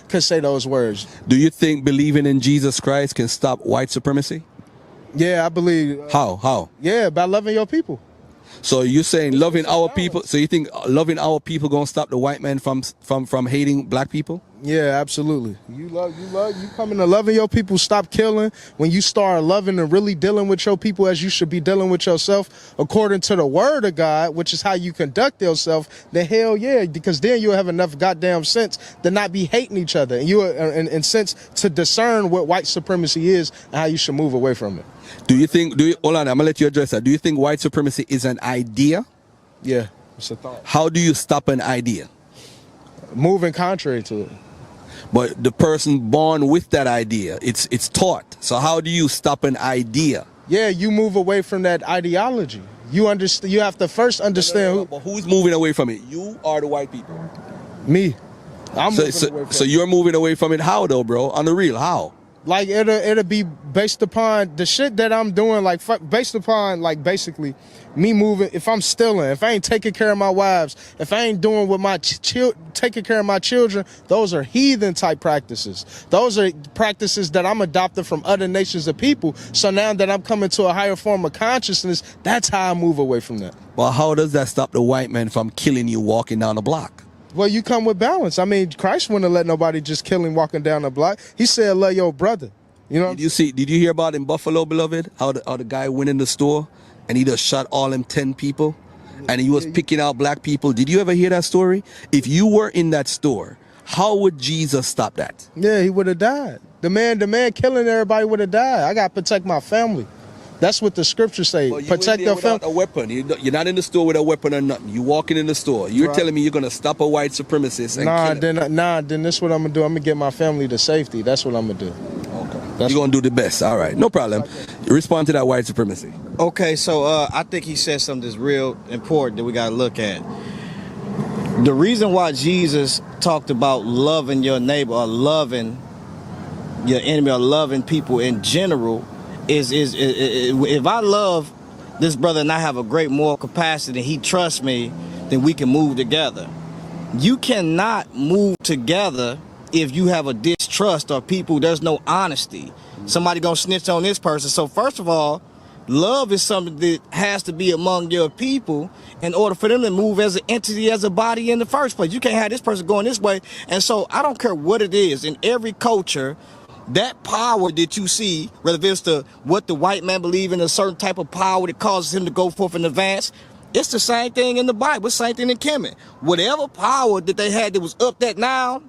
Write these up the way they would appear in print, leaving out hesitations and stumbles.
could say those words. Do you think believing in Jesus Christ can stop white supremacy? Yeah, I believe. How? Yeah, by loving your people. So you're saying loving our people? So you think loving our people gonna stop the white man from hating black people? Yeah, absolutely. You coming to loving your people, stop killing. When you start loving and really dealing with your people as you should be dealing with yourself, according to the word of God, which is how you conduct yourself, then hell yeah, because then you'll have enough goddamn sense to not be hating each other. And you in sense to discern what white supremacy is and how you should move away from it. Hold on, I'm gonna let you address that. Do you think white supremacy is an idea? Yeah, it's a thought. How do you stop an idea? Moving contrary to it. But the person born with that idea, it's taught. So how do you stop an idea? Yeah, you move away from that ideology. You understand. You have to first understand But who's moving away from it? You are the white people. Me. I'm moving away from so you're moving away from it. How though, bro? On the real, how? Like it'll be based upon the shit that I'm doing, like based upon like basically me moving. If I'm stealing, if I ain't taking care of my wives, if I ain't doing with my taking care of my children, those are heathen type practices. Those are practices that I'm adopting from other nations of people. So now that I'm coming to a higher form of consciousness, that's how I move away from that. Well, how does that stop the white man from killing you walking down the block? Well, you come with balance. I mean, Christ wouldn't let nobody just kill him walking down the block. He said, love your brother. You know? Did you hear about in Buffalo, beloved? How the guy went in the store and he just shot all them 10 people and he was picking out black people. Did you ever hear that story? If you were in that store, how would Jesus stop that? Yeah, he would have died. The man killing everybody would have died. I got to protect my family. That's what the scriptures say. Well, protect your family. A weapon. You're not in the store with a weapon or nothing. You walking in the store. You're telling me you're gonna stop a white supremacist and kill him. Then this is what I'm gonna do. I'm gonna get my family to safety. That's what I'm gonna do. Okay. You're gonna do the best. All right, no problem. Respond to that white supremacy. Okay, so I think he said something that's real important that we gotta look at. The reason why Jesus talked about loving your neighbor or loving your enemy or loving people in general is if I love this brother and I have a great moral capacity and he trusts me, then we can move together. You cannot move together if you have a distrust or people, there's no honesty. Somebody gonna snitch on this person. So first of all, love is something that has to be among your people in order for them to move as an entity, as a body in the first place. You can't have this person going this way. And so I don't care what it is, in every culture, that power that you see, whether it's what the white man believes in, a certain type of power that causes him to go forth and advance, it's the same thing in the Bible, same thing in Kemet. Whatever power that they had that was up that now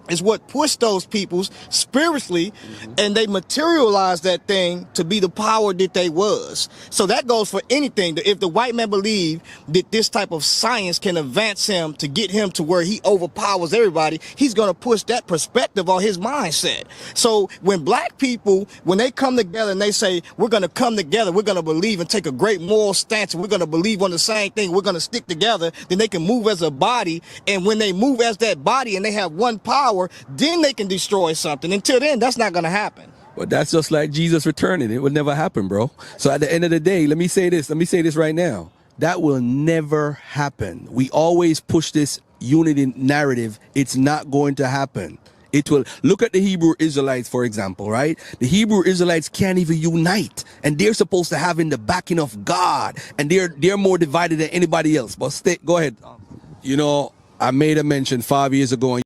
is what pushed those peoples spiritually, and they materialized that thing to be the power that they was. So that goes for anything. If the white man believed that this type of science can advance him to get him to where he overpowers everybody, he's going to push that perspective on his mindset. So when black people, when they come together and they say, we're going to come together, we're going to believe and take a great moral stance, and we're going to believe on the same thing, we're going to stick together, then they can move as a body. And when they move as that body and they have one power, then they can destroy something. Until then, that's not going to happen. But that's just like Jesus returning. It would never happen, bro. So at the end of the day, let me say this right now. That will never happen. We always push this unity narrative. It's not going to happen. It will. Look at the Hebrew Israelites, for example, right? The Hebrew Israelites can't even unite, and they're supposed to have in the backing of God, and they're more divided than anybody else. But go ahead. You know, I made a mention 5 years ago.